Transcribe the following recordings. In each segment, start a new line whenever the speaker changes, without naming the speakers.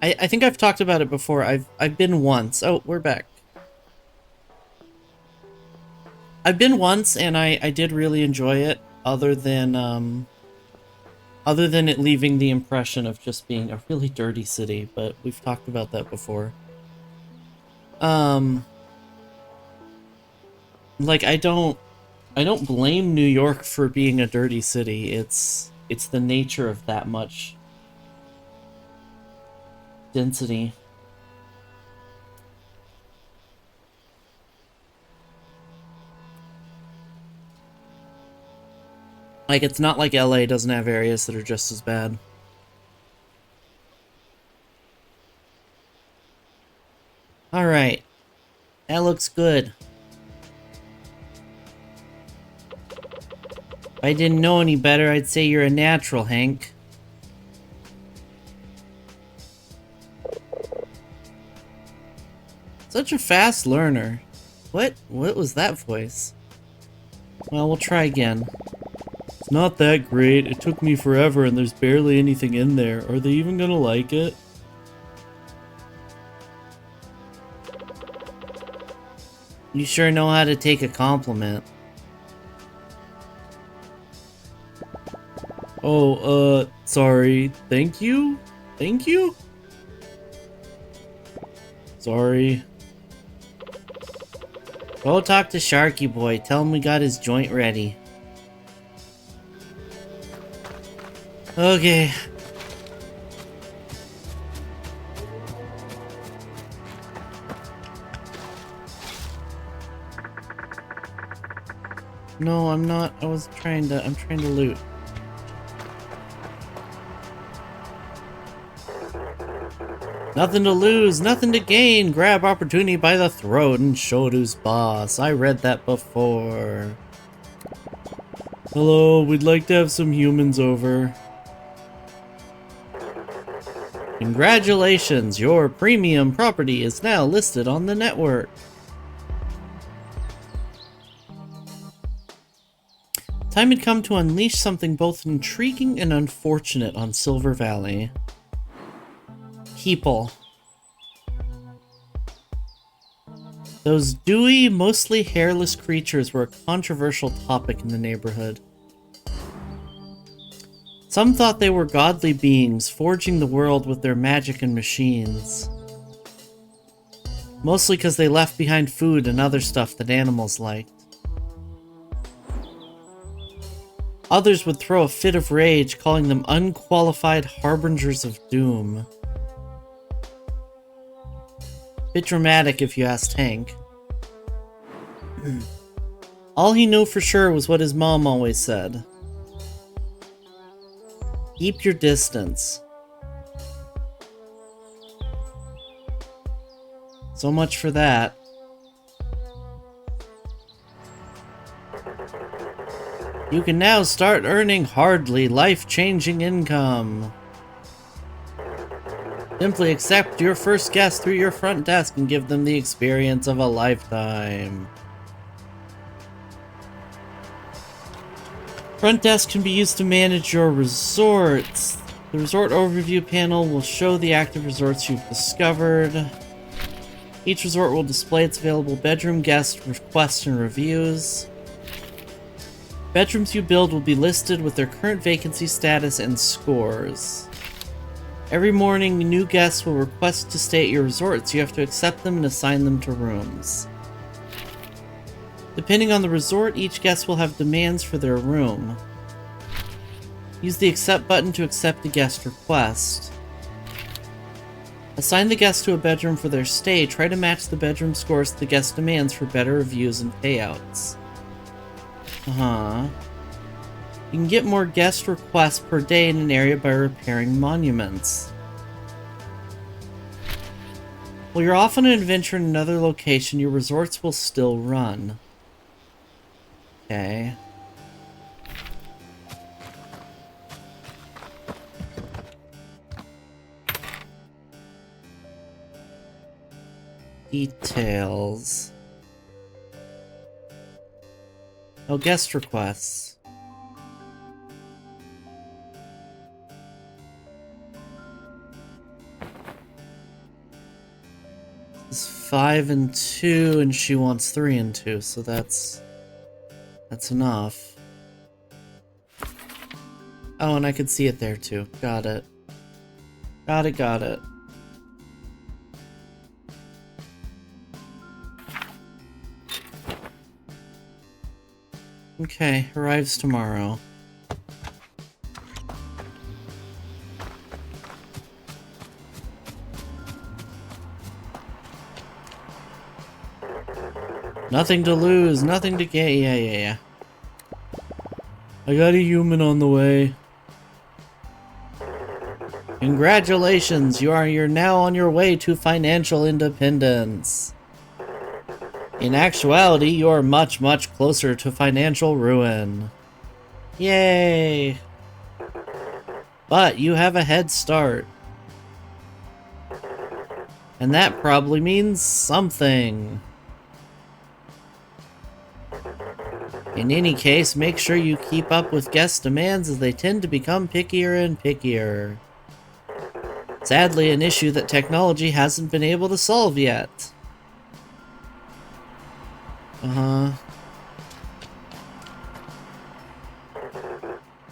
I think I've talked about it before. I've been once. Oh, we're back. I've been once, and I did really enjoy it. Other than it leaving the impression of just being a really dirty city, but we've talked about that before. Um, like I don't blame New York for being a dirty city. It's the nature of that much density. Like it's not like LA doesn't have areas that are just as bad. All right. That looks good. If I didn't know any better, I'd say you're a natural, Hank. Such a fast learner. What was that voice? Well, we'll try again. It's not that great. It took me forever and there's barely anything in there. Are they even gonna like it? You sure know how to take a compliment. Oh, sorry. Thank you? Thank you? Sorry. Go talk to Sharky Boy. Tell him we got his joint ready. Okay. No, I'm not. I'm trying to loot. Nothing to lose, nothing to gain. Grab opportunity by the throat and show it who's boss. I read that before. Hello, we'd like to have some humans over. Congratulations, your premium property is now listed on the network. Time had come to unleash something both intriguing and unfortunate on Silver Valley. People. Those dewy, mostly hairless creatures were a controversial topic in the neighborhood. Some thought they were godly beings, forging the world with their magic and machines. Mostly because they left behind food and other stuff that animals liked. Others would throw a fit of rage, calling them unqualified harbingers of doom. Bit dramatic if you asked Hank. All he knew for sure was what his mom always said. Keep your distance. So much for that. You can now start earning hardly life-changing income. Simply accept your first guest through your front desk and give them the experience of a lifetime. Front desk can be used to manage your resorts. The resort overview panel will show the active resorts you've discovered. Each resort will display its available bedroom guest requests and reviews. Bedrooms you build will be listed with their current vacancy status and scores. Every morning, new guests will request to stay at your resort, so you have to accept them and assign them to rooms. Depending on the resort, each guest will have demands for their room. Use the accept button to accept a guest request. Assign the guest to a bedroom for their stay. Try to match the bedroom scores to the guest demands for better reviews and payouts. You can get more guest requests per day in an area by repairing monuments. While you're off on an adventure in another location, your resorts will still run. Okay. Details. Oh, guest requests. 5 and 2, and she wants 3 and 2, so that's enough. Oh, and I could see it there too. Got it. Got it. Okay, arrives tomorrow. Nothing to lose, nothing to gain. Yeah. I got a human on the way. Congratulations, you're now on your way to financial independence. In actuality, you're much, much closer to financial ruin. Yay! But you have a head start. And that probably means something. In any case, make sure you keep up with guest demands as they tend to become pickier and pickier. Sadly, an issue that technology hasn't been able to solve yet.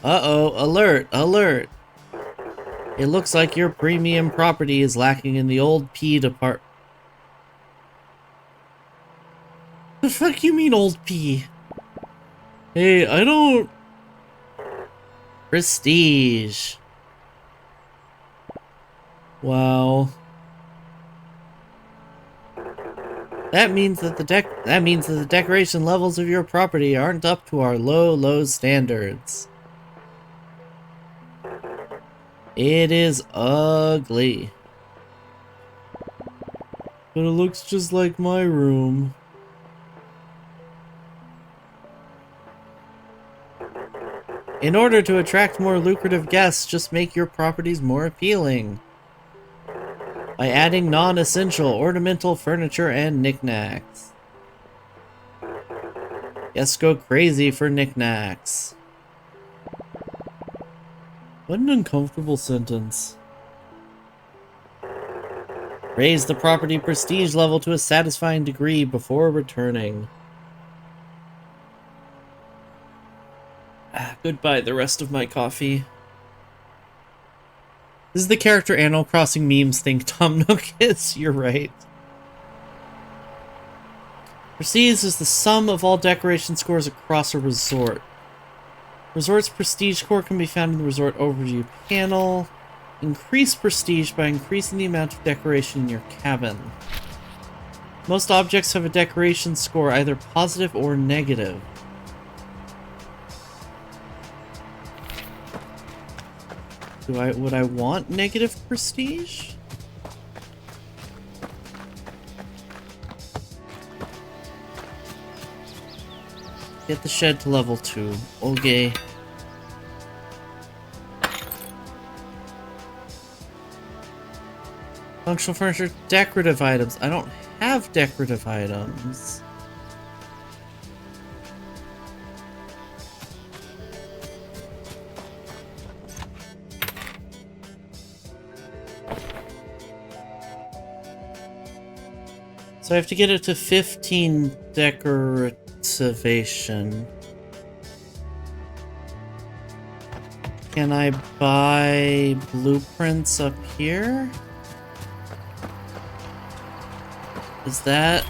Uh-oh, alert! It looks like your premium property is lacking in the old P department. The fuck you mean old P? Hey, I don't... Prestige. Wow. That means that the decoration levels of your property aren't up to our low standards. It is ugly. But it looks just like my room. In order to attract more lucrative guests, just make your properties more appealing. By adding non-essential ornamental furniture and knickknacks. Guests go crazy for knickknacks. What an uncomfortable sentence. Raise the property prestige level to a satisfying degree before returning. Goodbye, the rest of my coffee. This is the character Animal Crossing memes think Tom Nook is. You're right. Prestige is the sum of all decoration scores across a resort. Resort's prestige score can be found in the resort overview panel. Increase prestige by increasing the amount of decoration in your cabin. Most objects have a decoration score either positive or negative. Would I want negative prestige? Get the shed to level 2. Okay. Functional furniture, decorative items. I don't have decorative items. So I have to get it to 15 decorativation. Can I buy blueprints up here? Is that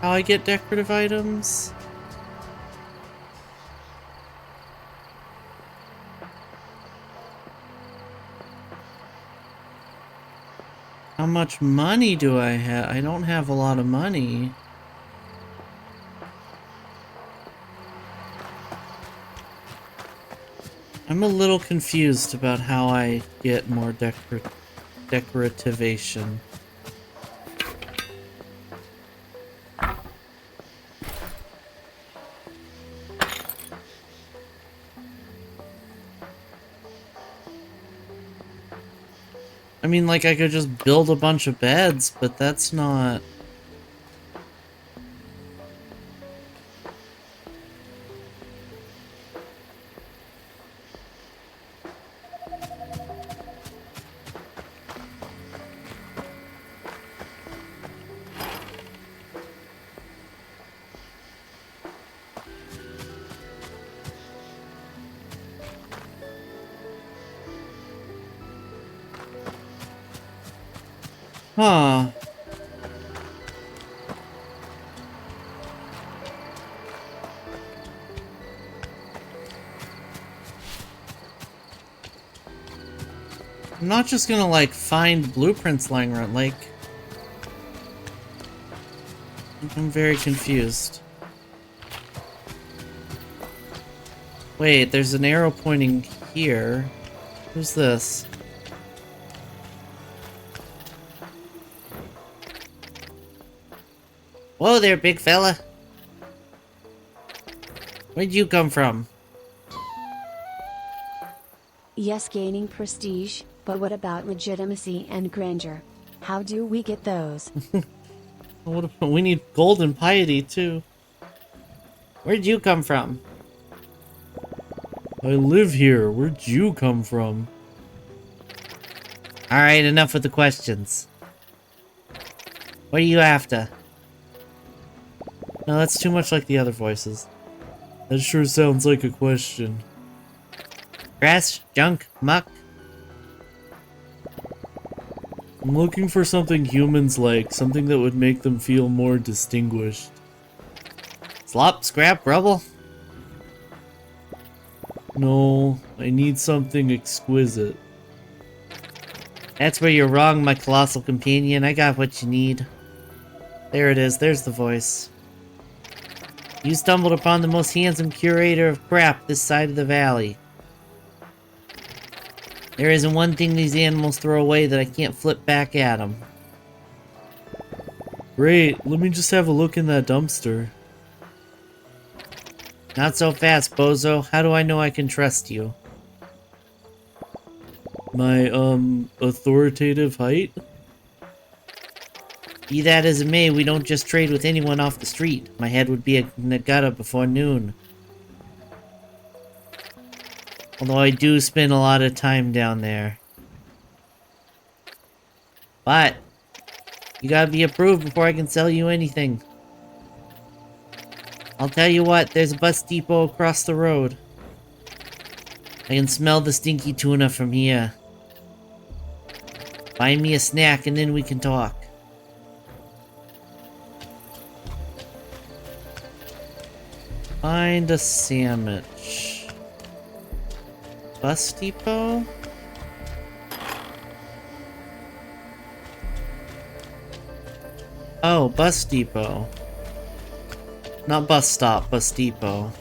how I get decorative items? How much money do I have? I don't have a lot of money. I'm a little confused about how I get more decorativation. I mean, like, I could just build a bunch of beds, but that's not... Huh. I'm not just gonna, like, find blueprints lying around, like... I'm very confused. Wait, there's an arrow pointing here. Who's this? Whoa there, big fella. Where'd you come from?
Yes, gaining prestige, but what about legitimacy and grandeur? How do we get those?
We need gold and piety, too. Where'd you come from? I live here. Where'd you come from? Alright, enough with the questions. What are you after? No, that's too much like the other voices. That sure sounds like a question. Grass, junk, muck. I'm looking for something humans like, something that would make them feel more distinguished. Slop, scrap, rubble? No, I need something exquisite. That's where you're wrong, my colossal companion. I got what you need. There it is, there's the voice. You stumbled upon the most handsome curator of crap this side of the valley. There isn't one thing these animals throw away that I can't flip back at them. Great, let me just have a look in that dumpster. Not so fast, bozo. How do I know I can trust you? My, authoritative height? Be that as it may, we don't just trade with anyone off the street. My head would be in the gutter before noon. Although I do spend a lot of time down there. But you gotta be approved before I can sell you anything. I'll tell you what, there's a bus depot across the road. I can smell the stinky tuna from here. Buy me a snack and then we can talk. Find a sandwich. Bus depot? Oh, bus depot. Not bus stop, bus depot.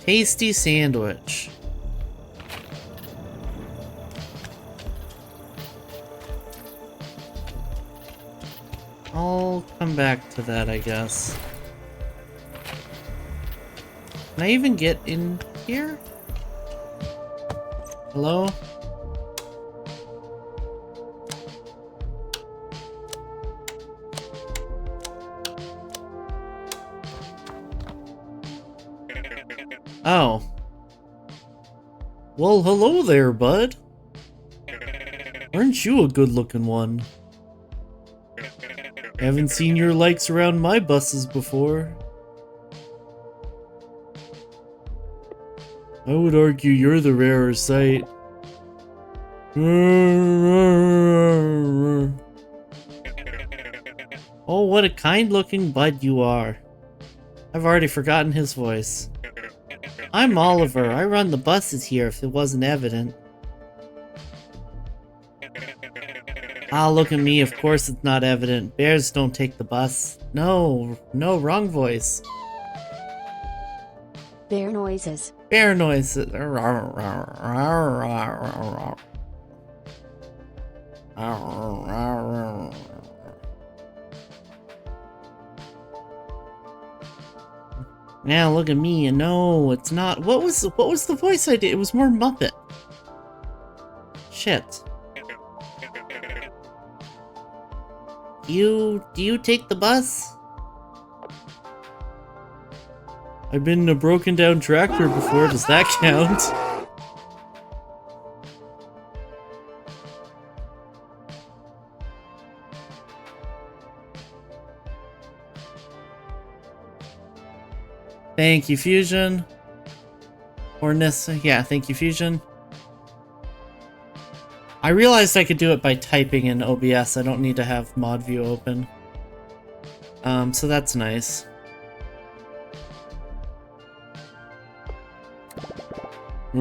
Tasty sandwich. I'll come back to that, I guess. Can I even get in here? Hello? Oh. Well, hello there, bud. Aren't you a good-looking one? Haven't seen your likes around my buses before. I would argue you're the rarer sight. Oh, what a kind-looking bud you are. I've already forgotten his voice. I'm Oliver. I run the buses here if it wasn't evident. Ah, look at me. Of course it's not evident. Bears don't take the bus. No, wrong voice.
Bear noises.
Bear noises. Now look at me, and no, it's not. What was the voice I did? It was more Muppet. Shit. Do you take the bus? I've been in a broken down tractor before, does that count? Thank you, Fusion. Or Nissa, yeah, thank you, Fusion. I realized I could do it by typing in OBS. I don't need to have mod view open. So that's nice. I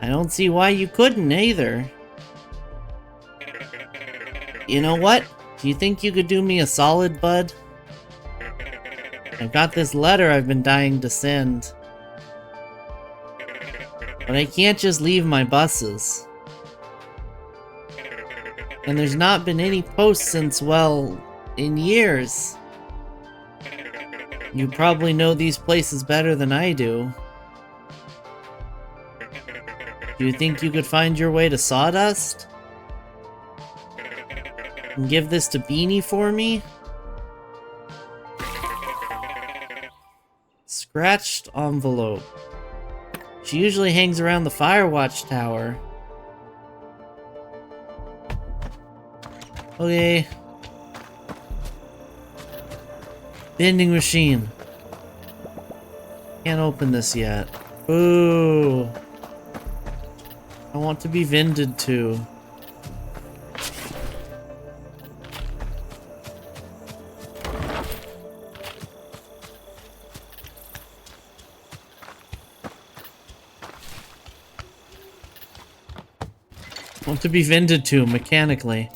don't see why you couldn't either. You know what? Do you think you could do me a solid, bud? I've got this letter I've been dying to send. But I can't just leave my buses. And there's not been any posts since, well, in years. You probably know these places better than I do. Do you think you could find your way to Sawdust? And give this to Beanie for me? Scratched envelope. She usually hangs around the Firewatch Tower. Okay. Vending machine. Can't open this yet. Ooh. I want to be vended to. Want to be vended to mechanically.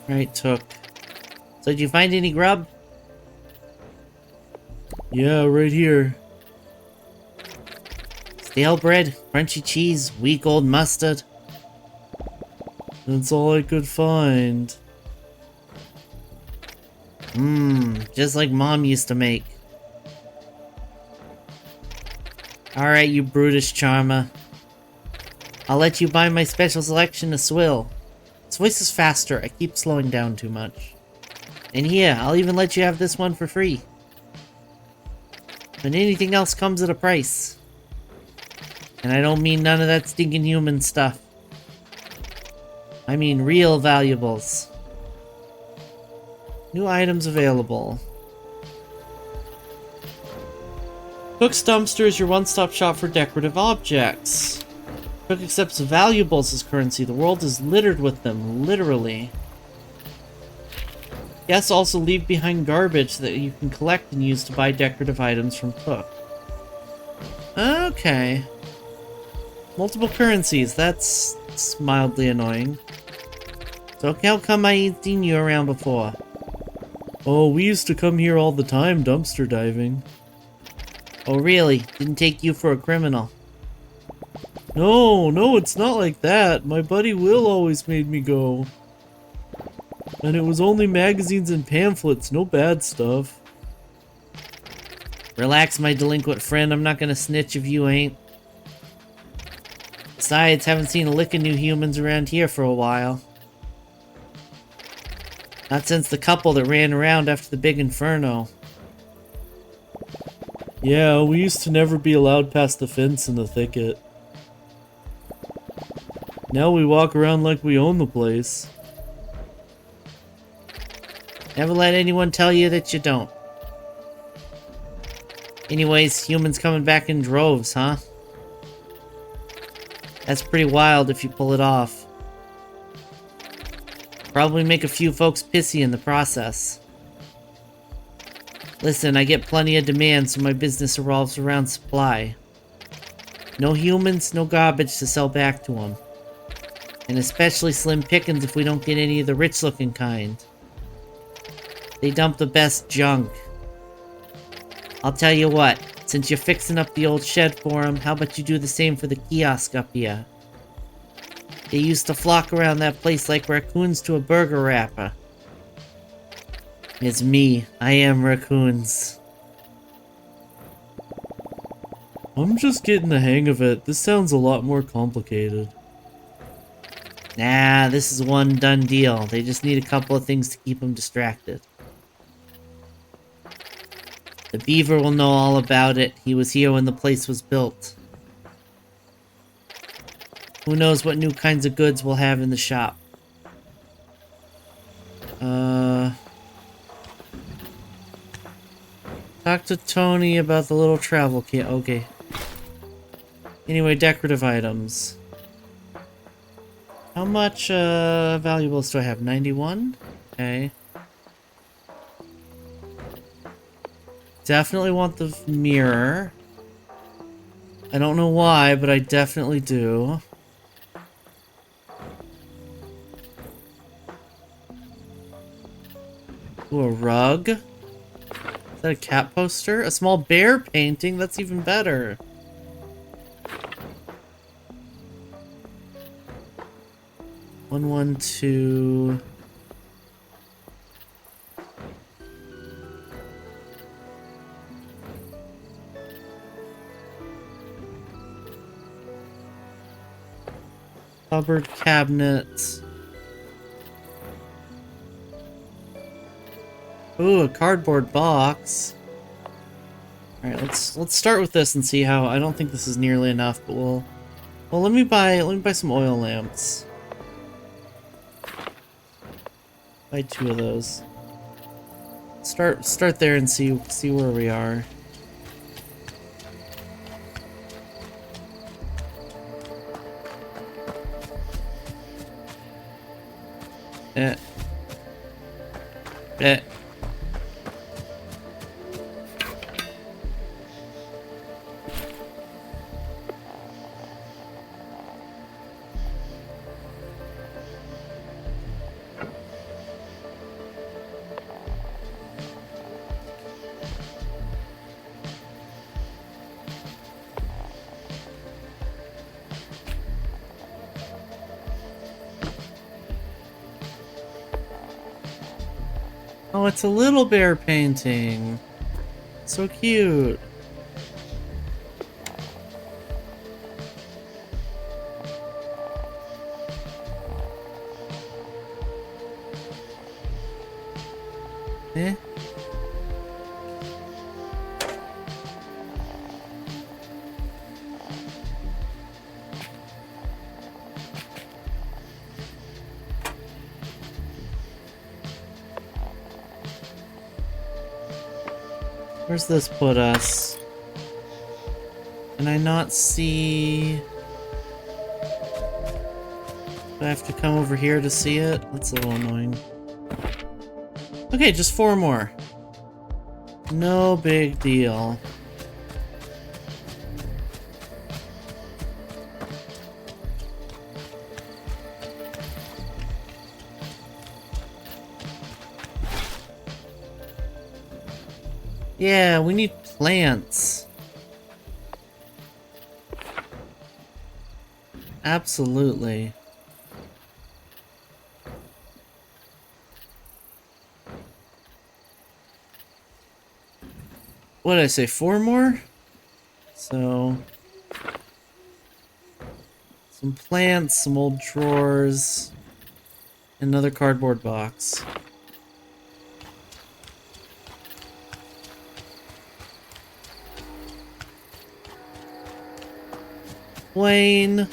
Right, took. So did you find any grub? Yeah, right here. Stale bread, crunchy cheese, weak old mustard. That's all I could find. Just like Mom used to make. Alright, you brutish charmer. I'll let you buy my special selection of swill. Its voice is faster, I keep slowing down too much. And here, I'll even let you have this one for free. But anything else comes at a price. And I don't mean none of that stinking human stuff. I mean real valuables. New items available. Cook's Dumpster is your one-stop shop for decorative objects. Cook accepts valuables as currency. The world is littered with them, literally. Guests also leave behind garbage that you can collect and use to buy decorative items from Cook. Okay. Multiple currencies, that's mildly annoying. So how come I ain't seen you around before? Oh, we used to come here all the time dumpster diving. Oh really? Didn't take you for a criminal. No, it's not like that. My buddy Will always made me go. And it was only magazines and pamphlets, no bad stuff. Relax, my delinquent friend. I'm not gonna snitch if you ain't. Besides, haven't seen a lick of new humans around here for a while. Not since the couple that ran around after the big inferno. Yeah, we used to never be allowed past the fence in the thicket. Now we walk around like we own the place. Never let anyone tell you that you don't. Anyways, humans coming back in droves, huh? That's pretty wild if you pull it off. Probably make a few folks pissy in the process. Listen, I get plenty of demand, so my business revolves around supply. No humans, no garbage to sell back to them. And especially slim pickings if we don't get any of the rich-looking kind. They dump the best junk. I'll tell you what, since you're fixing up the old shed for them, how about you do the same for the kiosk up here? They used to flock around that place like raccoons to a burger wrapper. It's me. I am raccoons. I'm just getting the hang of it. This sounds a lot more complicated. Nah, this is one done deal. They just need a couple of things to keep them distracted. The beaver will know all about it. He was here when the place was built. Who knows what new kinds of goods we'll have in the shop. Talk to Tony about the little travel kit. Okay. Anyway, decorative items. How much valuables do I have? 91? Okay. Definitely want the mirror. I don't know why, but I definitely do. Ooh, a rug. Is that a cat poster? A small bear painting? That's even better. One, one, two. Cupboard cabinet. Ooh, a cardboard box. All right, let's start with this and see how. I don't think this is nearly enough, but well, let me buy some oil lamps. Buy 2 of those. Start there and see where we are. Eh. Eh. Oh, it's a little bear painting. So cute. Eh? Where's this put us? Can I not see? Do I have to come over here to see it? That's a little annoying. Okay, just 4 more. No big deal. Yeah, we need plants. Absolutely. What did I say? 4 more? So... some plants, some old drawers, another cardboard box. Wayne.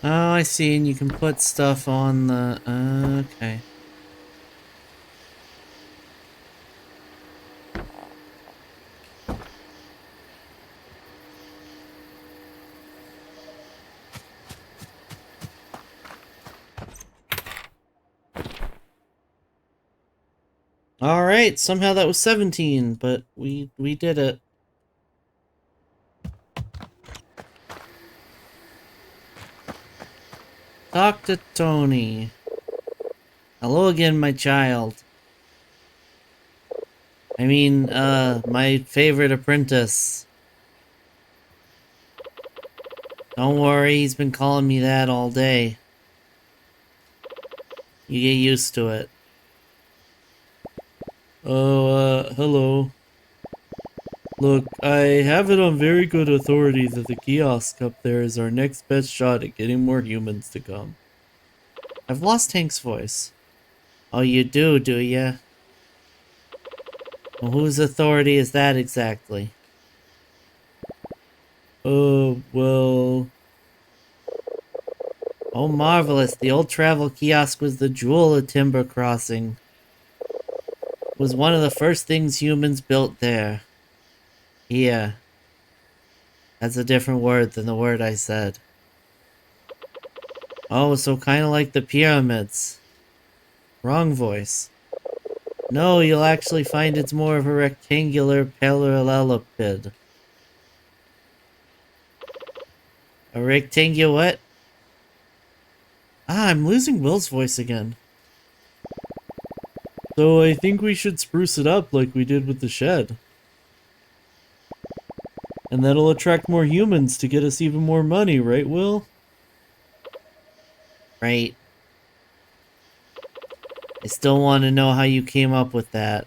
Oh, I see, and you can put stuff on the... okay. Alright, somehow that was 17, but we did it. Talk to Tony. Hello again, my child. I mean, my favorite apprentice. Don't worry, he's been calling me that all day. You get used to it. Oh, hello. Look, I have it on very good authority that the kiosk up there is our next best shot at getting more humans to come. I've lost Hank's voice. Oh, you do ya? Well, whose authority is that exactly? Oh, well... Oh, marvelous. The old travel kiosk was the jewel of Timber Crossing. It was one of the first things humans built there. Here. That's a different word than the word I said. Oh, so kind of like the pyramids. Wrong voice. No, you'll actually find it's more of a rectangular parallelepiped. A rectangular what? Ah, I'm losing Will's voice again. So I think we should spruce it up like we did with the shed. And that'll attract more humans to get us even more money, right, Will? Right. I still want to know how you came up with that.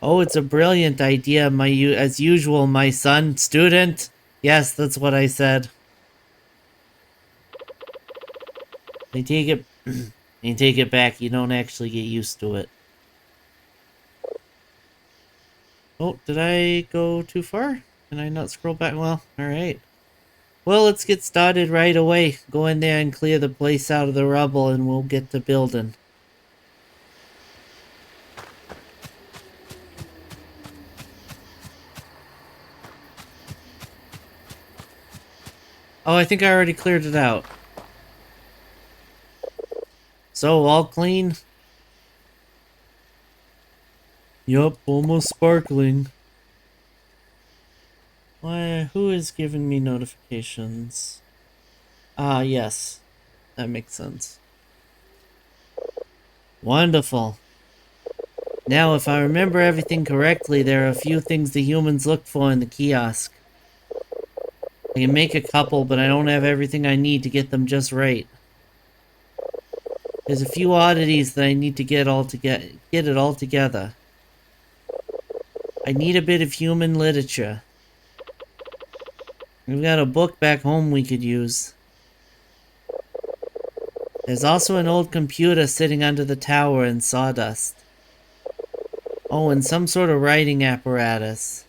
Oh, it's a brilliant idea, as usual, my son. Student? Yes, that's what I said. I take it... I take it back, you don't actually get used to it. Oh, did I go too far? Can I not scroll back? Well, alright. Well, let's get started right away. Go in there and clear the place out of the rubble and we'll get to building. Oh, I think I already cleared it out. So, all clean? Yup, almost sparkling. Why, who is giving me notifications? Ah, yes. That makes sense. Wonderful. Now, if I remember everything correctly, there are a few things the humans look for in the kiosk. I can make a couple, but I don't have everything I need to get them just right. There's a few oddities that I need to get it all together. I need a bit of human literature. We've got a book back home we could use. There's also an old computer sitting under the tower in sawdust. Oh, and some sort of writing apparatus.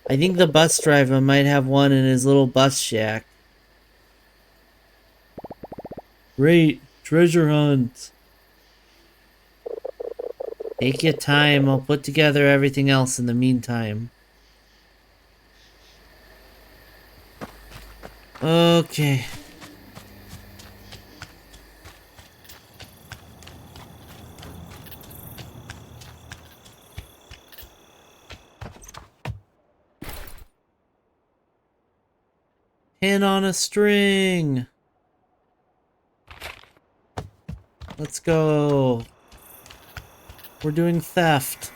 I think the bus driver might have one in his little bus shack. Great! Treasure hunt! Take your time, I'll put together everything else in the meantime. Okay. Pin on a string! Let's go. We're doing theft.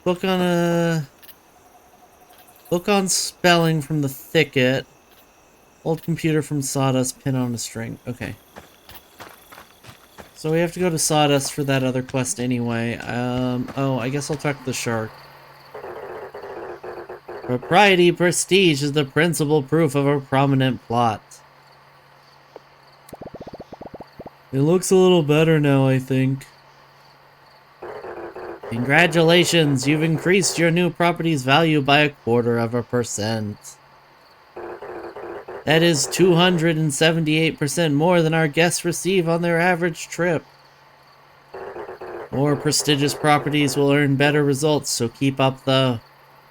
Book on spelling from the thicket. Old computer from sawdust, pin on a string. Okay. So we have to go to sawdust for that other quest anyway. Oh, I guess I'll talk to the shark. Propriety prestige is the principal proof of a prominent plot. It looks a little better now, I think. Congratulations, you've increased your new property's value by 0.25%. That is 278% more than our guests receive on their average trip. More prestigious properties will earn better results, so keep up the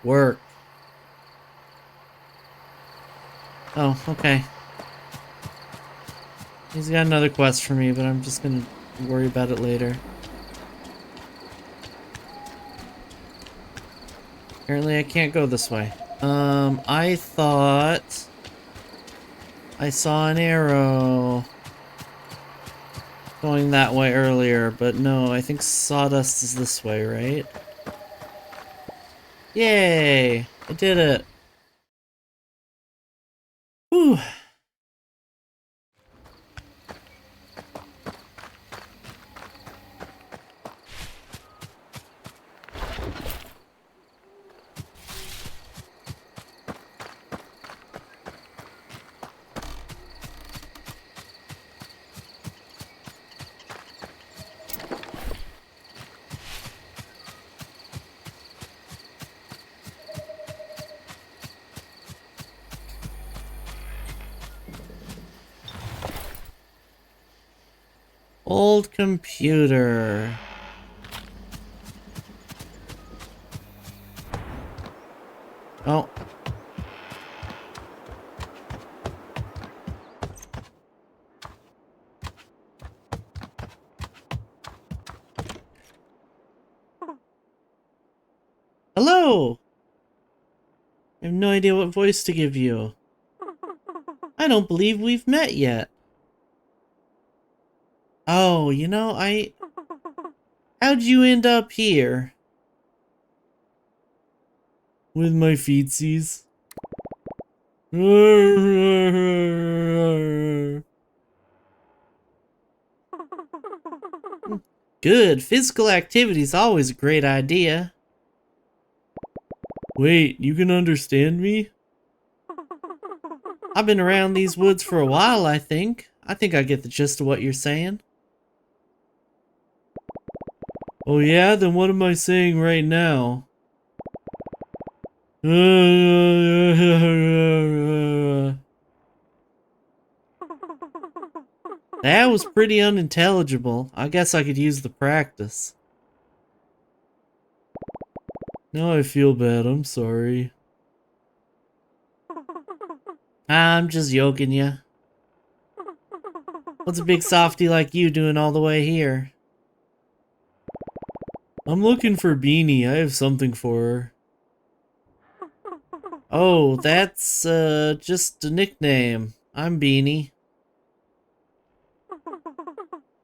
work. Oh, okay. He's got another quest for me, but I'm just gonna worry about it later. Apparently I can't go this way. I thought... I saw an arrow going that way earlier, but no, I think Sawdust is this way, right? Yay! I did it! Whew! Old computer. Oh. Hello! I have no idea what voice to give you. I don't believe we've met yet. Oh, you know, how'd you end up here? With my feetsies. Good. Physical activity is always a great idea. Wait, you can understand me? I've been around these woods for a while, I think. I think I get the gist of what you're saying. Oh yeah? Then what am I saying right now? That was pretty unintelligible. I guess I could use the practice. Now I feel bad, I'm sorry. I'm just yoking ya. What's a big softy like you doing all the way here? I'm looking for Beanie. I have something for her. Oh, that's just a nickname. I'm Beanie.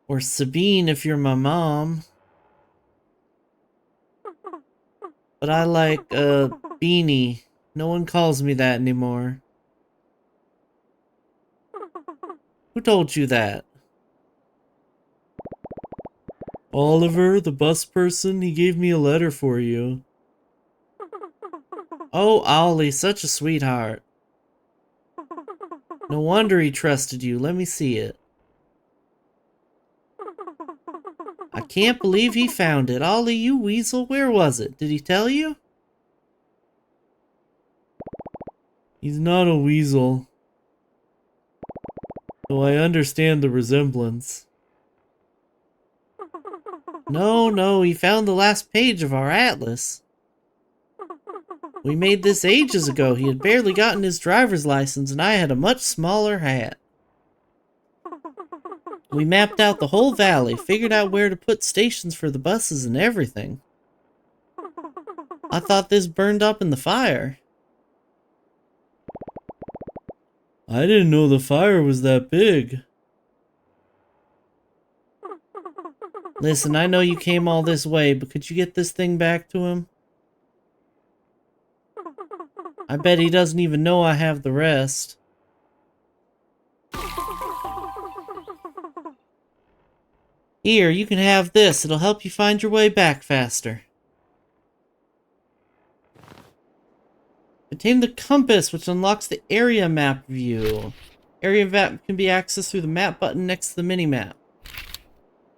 Or Sabine if you're my mom. But I like Beanie. No one calls me that anymore. Who told you that? Oliver, the bus person, he gave me a letter for you. Oh, Ollie, such a sweetheart. No wonder he trusted you. Let me see it. I can't believe he found it. Ollie, you weasel, where was it? Did he tell you? He's not a weasel. Though I understand the resemblance. No, he found the last page of our atlas. We made this ages ago. He had barely gotten his driver's license and I had a much smaller hat. We mapped out the whole valley, figured out where to put stations for the buses and everything. I thought this burned up in the fire. I didn't know the fire was that big. Listen, I know you came all this way, but could you get this thing back to him? I bet he doesn't even know I have the rest. Here, you can have this. It'll help you find your way back faster. Obtain the compass, which unlocks the area map view. Area map can be accessed through the map button next to the mini-map.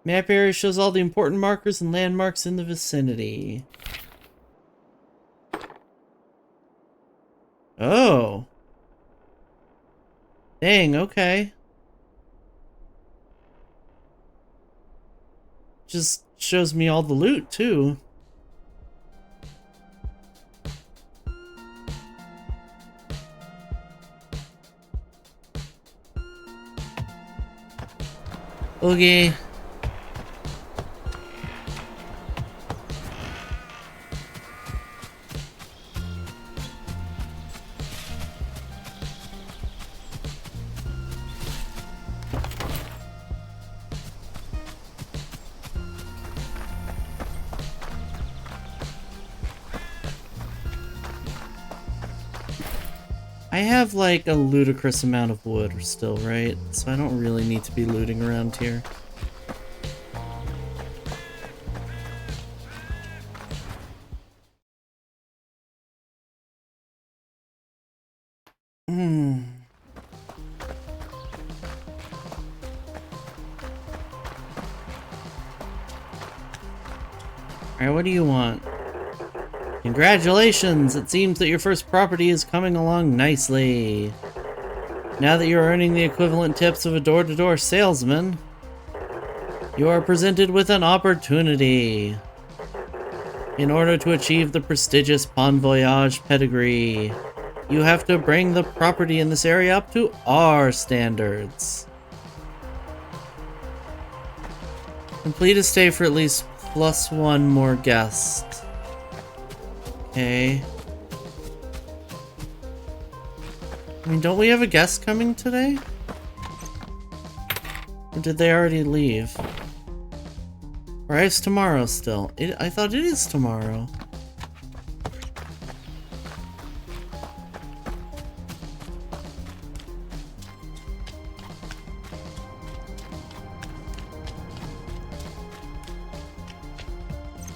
Map area shows all the important markers and landmarks in the vicinity. Oh. Dang, okay. Just shows me all the loot, too. Okay. I have like a ludicrous amount of wood still, right? So I don't really need to be looting around here. Alright, what do you want? Congratulations! It seems that your first property is coming along nicely. Now that you're earning the equivalent tips of a door-to-door salesman, you are presented with an opportunity. In order to achieve the prestigious Bon Voyage pedigree, you have to bring the property in this area up to our standards. Complete a stay for at least +1 more guest. Okay. I mean, don't we have a guest coming today? Or did they already leave? Or it's tomorrow still. I thought it is tomorrow.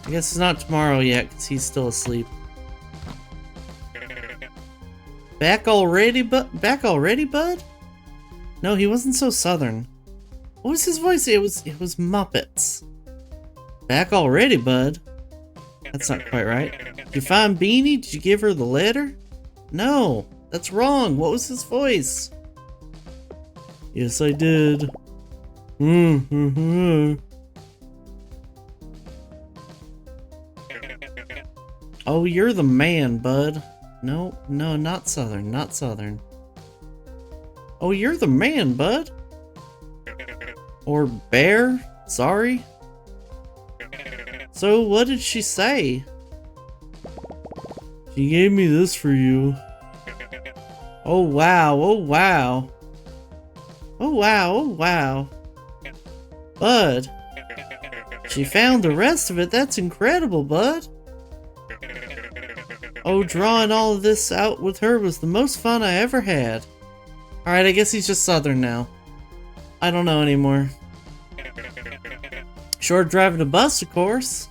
I guess it's not tomorrow yet, because he's still asleep. Back already, bud? No, he wasn't so southern. What was his voice? It was Muppets. Back already, bud? That's not quite right. Did you find Beanie? Did you give her the letter? No, that's wrong. What was his voice? Yes, I did. Oh, you're the man, bud. No, not southern, not southern. Oh, you're the man, bud. Or bear? Sorry. So, what did she say? She gave me this for you. Oh, wow, oh, wow. Oh, wow, oh, wow. Bud. She found the rest of it. That's incredible, bud. Oh, drawing all of this out with her was the most fun I ever had. Alright, I guess he's just southern now. I don't know anymore. Short driving a bus, of course.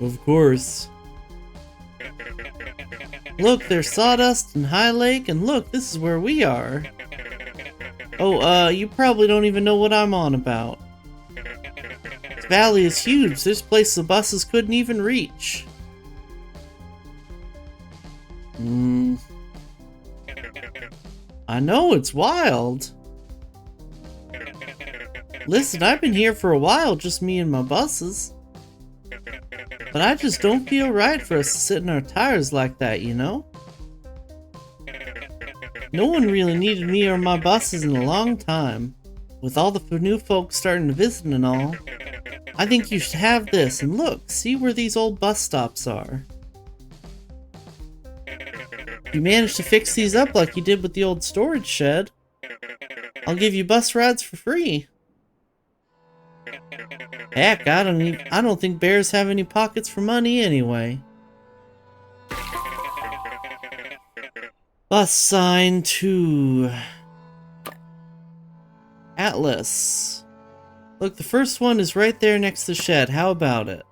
Of course. Look, there's Sawdust and High Lake, and look, this is where we are. Oh, you probably don't even know what I'm on about. This valley is huge. There's places the buses couldn't even reach. I know, it's wild. Listen, I've been here for a while, just me and my buses. But I just don't feel right for us to sit in our tires like that, you know? No one really needed me or my buses in a long time. With all the new folks starting to visit and all, I think you should have this, and look, see where these old bus stops are. You managed to fix these up like you did with the old storage shed. I'll give you bus rides for free. Heck, I don't think bears have any pockets for money anyway. Bus sign to Atlas. Look, the first one is right there next to the shed. How about it?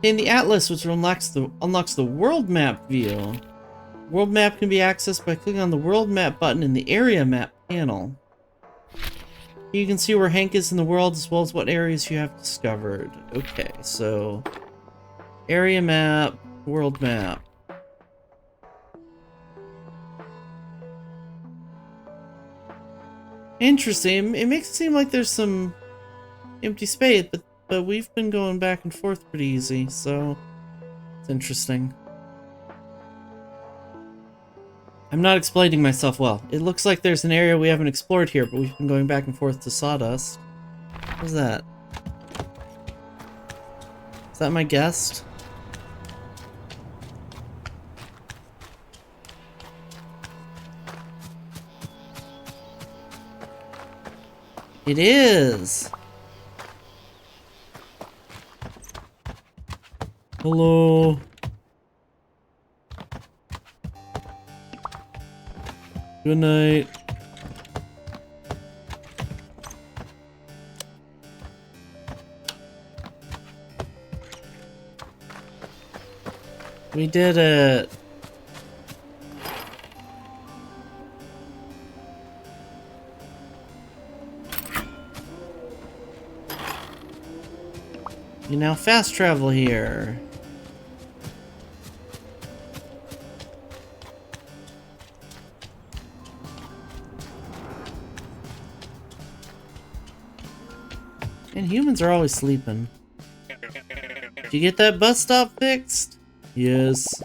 In the Atlas, which unlocks the world map view. World map can be accessed by clicking on the world map button in the area map panel. You can see where Hank is in the world as well as what areas you have discovered. Okay, so area map, world map. Interesting. It makes it seem like there's some empty space, but we've been going back and forth pretty easy, so it's interesting. I'm not explaining myself well. It looks like there's an area we haven't explored here, but we've been going back and forth to Sawdust. What's that? Is that my guest? It is! Hello. Good night. We did it. You now fast travel here. And humans are always sleeping. Did you get that bus stop fixed? Yes.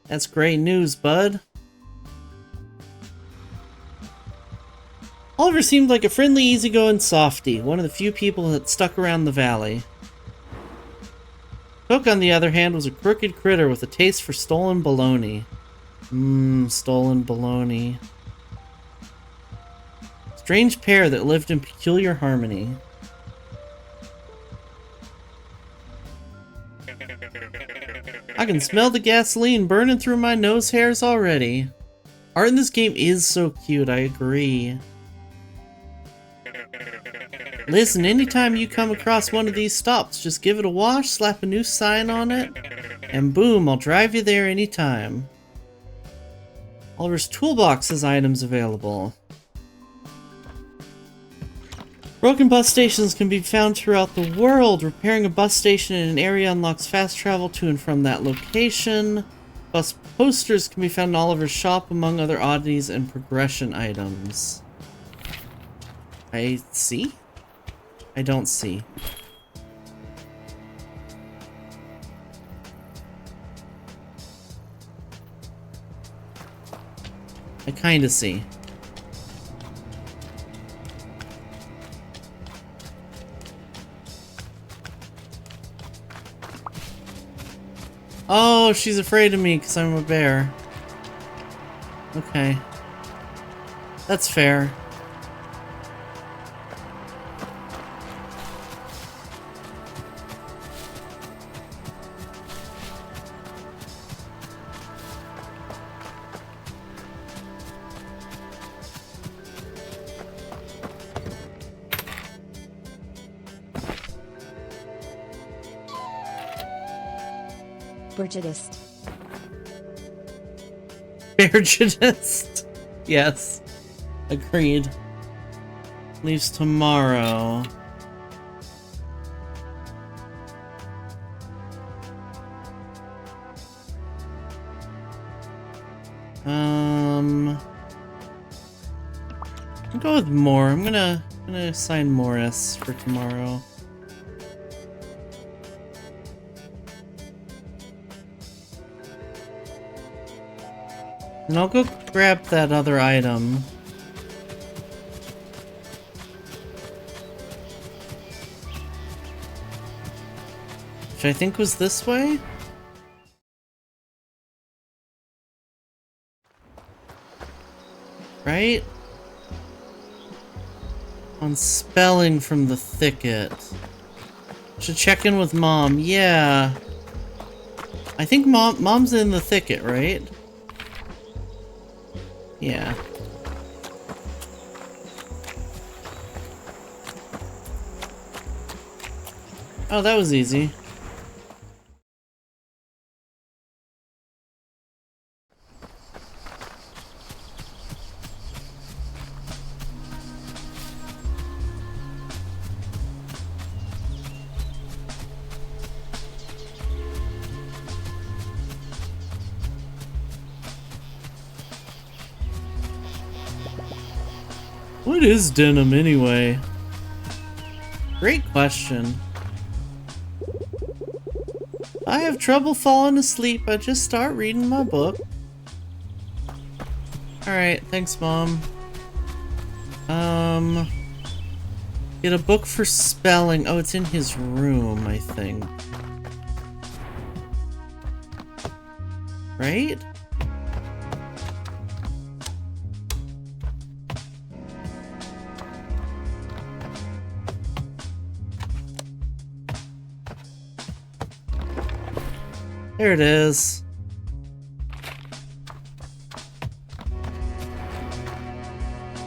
That's great news, bud. Oliver seemed like a friendly, easygoing softy, one of the few people that stuck around the valley. Cook, on the other hand, was a crooked critter with a taste for stolen bologna. Stolen bologna. Strange pair that lived in peculiar harmony. I can smell the gasoline burning through my nose hairs already. Art in this game is so cute, I agree. Listen, anytime you come across one of these stops, just give it a wash, slap a new sign on it, and boom, I'll drive you there anytime. Oliver's toolbox has items available. Broken bus stations can be found throughout the world. Repairing a bus station in an area unlocks fast travel to and from that location. Bus posters can be found in Oliver's shop, among other oddities and progression items. I see? I don't see. I kinda see. Oh, she's afraid of me because I'm a bear. Okay. That's fair.
Burgidist.
Burgidist. Yes. Agreed. Leaves tomorrow. I'll go with more. I'm gonna assign Morris for tomorrow. And I'll go grab that other item. Which I think was this way? Right? On spelling from the thicket. Should check in with Mom. Yeah. I think Mom's in the thicket, right? Yeah. Oh, that was easy. What is denim anyway? Great question. I have trouble falling asleep. I just start reading my book. Alright, thanks, Mom. Get a book for spelling. Oh, it's in his room, I think. Right? There it is.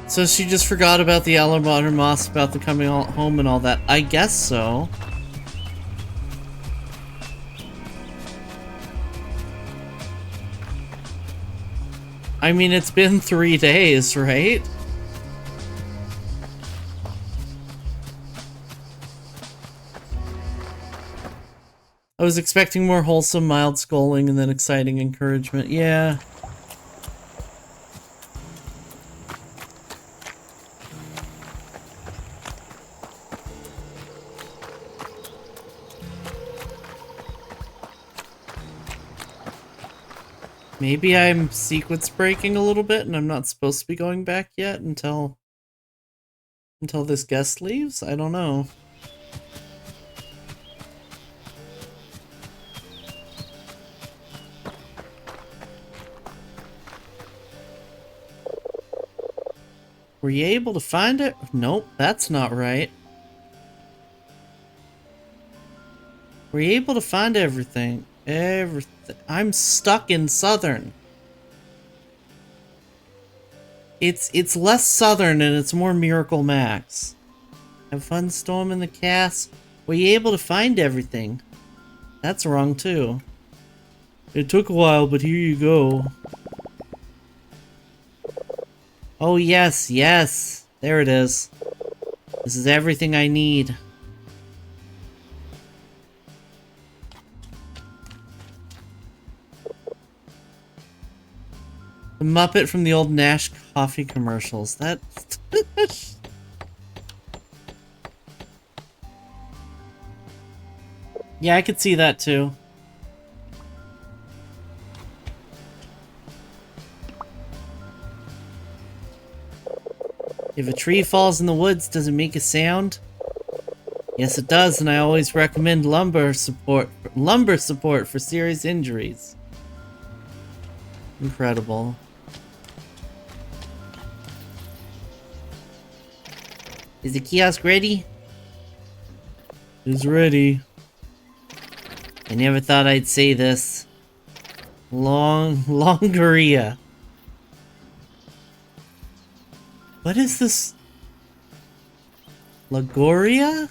So she just forgot about the Alabama Moss, about the coming home and all that. I guess so. I mean, it's been 3 days, right? I was expecting more wholesome, mild scolding and then exciting encouragement. Yeah. Maybe I'm sequence breaking a little bit and I'm not supposed to be going back yet until this guest leaves? I don't know. Were you able to find it? Nope, that's not right. Were you able to find everything? Everything. I'm stuck in Southern. It's less Southern and it's more Miracle Max. Have fun storming the cast. Were you able to find everything? That's wrong too. It took a while, but here you go. Oh yes, yes. There it is. This is everything I need. The Muppet from the old Nash coffee commercials. That... Yeah, I could see that too. If a tree falls in the woods, does it make a sound? Yes, it does, and I always recommend lumbar support for serious injuries. Incredible. Is the kiosk ready? It's ready. I never thought I'd say this. Longoria. What is this? Lagoria?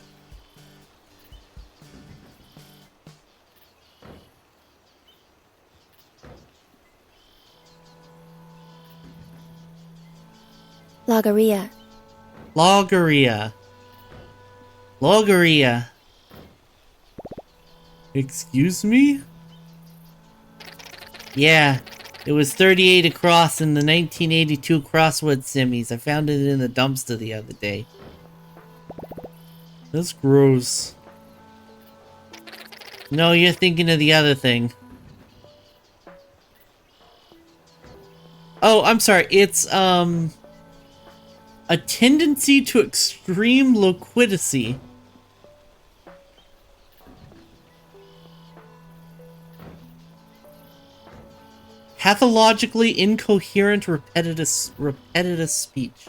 Logorrhea.
Logorrhea. Logorrhea. Excuse me? Yeah, it was 38 across in the 1982 Crossword Simmies. I found it in the dumpster the other day. That's gross. No, you're thinking of the other thing. Oh, I'm sorry. It's, a tendency to extreme loquidity. Pathologically incoherent repetitive speech.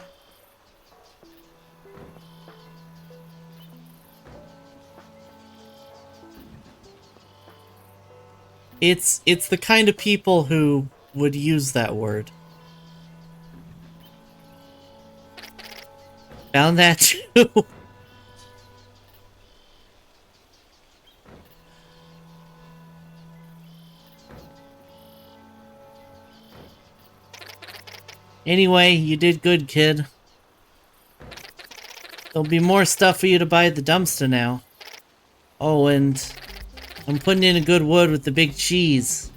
It's the kind of people who would use that word. Found that too. Anyway, you did good, kid. There'll be more stuff for you to buy at the dumpster now. Oh, and I'm putting in a good word with the big cheese.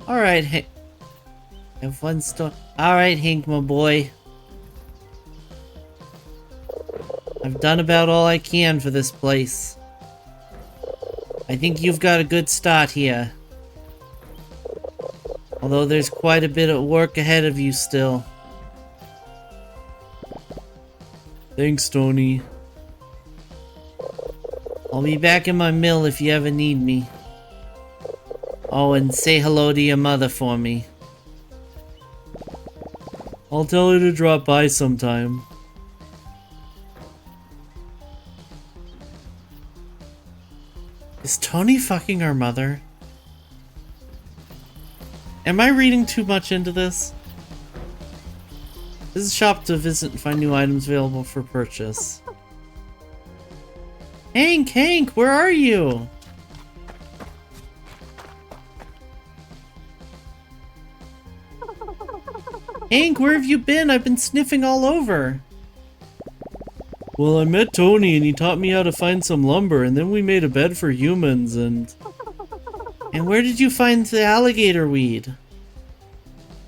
Alright, have fun still. Alright, Hank, my boy. I've done about all I can for this place. I think you've got a good start here. Although there's quite a bit of work ahead of you still. Thanks, Tony. I'll be back in my mill if you ever need me. Oh, and say hello to your mother for me. I'll tell her to drop by sometime. Is Tony fucking our mother? Am I reading too much into this? This is a shop to visit and find new items available for purchase. Hank, where are you? Hank, where have you been? I've been sniffing all over. Well, I met Tony and he taught me how to find some lumber, and then we made a bed for humans and... And where did you find the alligator weed?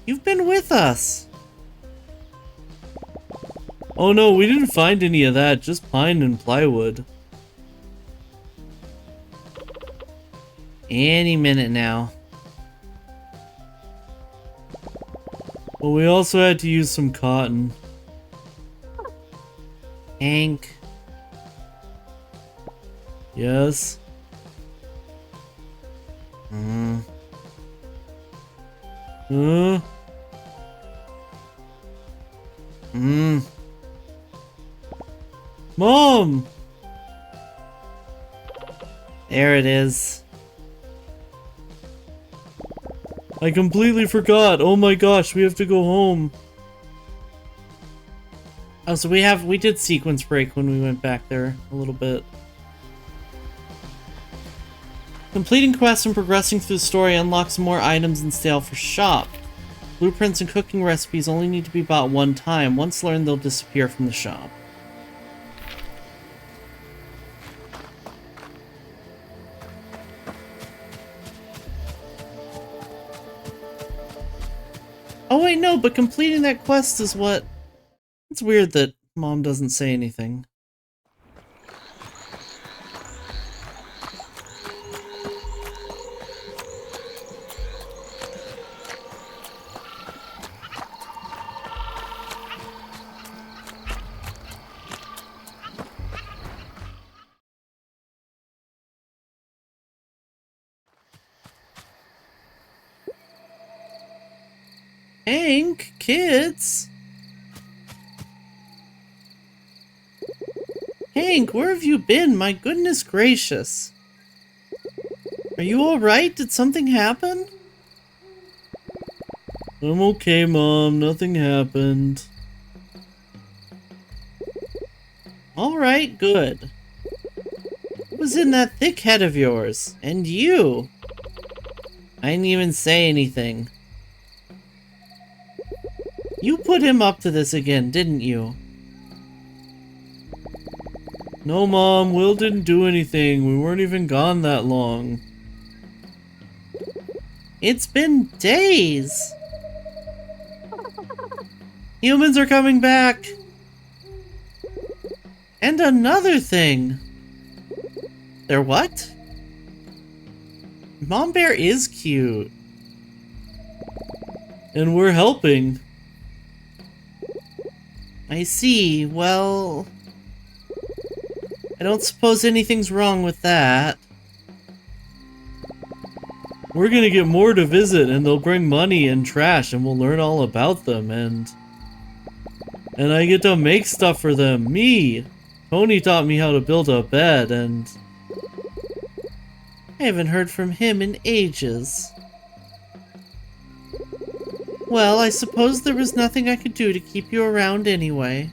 You've been with us. Oh no, we didn't find any of that, just pine and plywood. Any minute now. Well, we also had to use some cotton. Hank. Yes? Mom! There it is. I completely forgot. Oh my gosh, we have to go home. Oh, so we did sequence break when we went back there a little bit. Completing quests and progressing through the story unlocks more items in Stalford shop. Blueprints and cooking recipes only need to be bought one time. Once learned, they'll disappear from the shop. Oh wait, no, but completing that quest is what... It's weird that Mom doesn't say anything. Hank, kids! Hank, where have you been? My goodness gracious. Are you alright? Did something happen? I'm okay, Mom. Nothing happened. Alright, good. What was in that thick head of yours? And you? I didn't even say anything. You put him up to this again, didn't you? No, Mom, Will didn't do anything. We weren't even gone that long. It's been days! Humans are coming back! And another thing! They're what? Mom Bear is cute. And we're helping. I see. Well... I don't suppose anything's wrong with that. We're gonna get more to visit, and they'll bring money and trash, and we'll learn all about them, and I get to make stuff for them. Me! Tony taught me how to build a bed, and... I haven't heard from him in ages. Well, I suppose there was nothing I could do to keep you around anyway.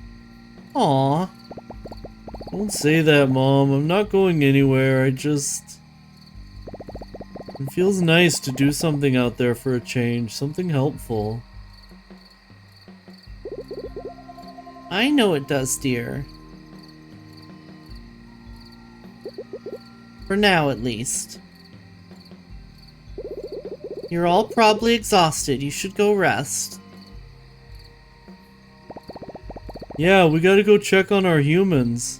Aww. Don't say that, Mom. I'm not going anywhere. It feels nice to do something out there for a change. Something helpful. I know it does, dear. For now, at least. You're all probably exhausted. You should go rest. Yeah, we gotta go check on our humans.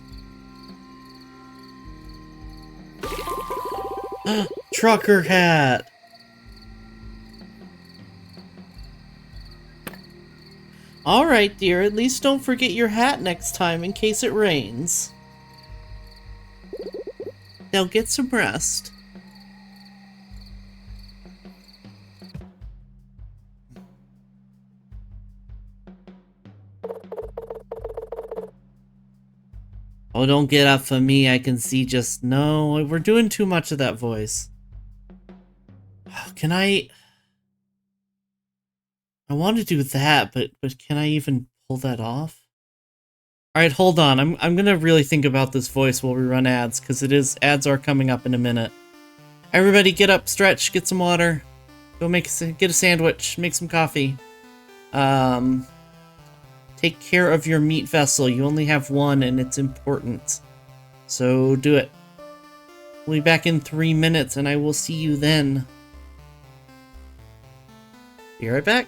Trucker hat! Alright, dear, at least don't forget your hat next time in case it rains. Now get some rest. Oh, don't get up for me. I can see just... No, we're doing too much of that voice. Can I want to do that, but can I even pull that off? Alright, hold on. I'm gonna really think about this voice while we run ads, because ads are coming up in a minute. Everybody get up, stretch, get some water. Go get a sandwich, make some coffee. Take care of your meat vessel. You only have one and it's important. So do it. We'll be back in 3 minutes and I will see you then. Be right back.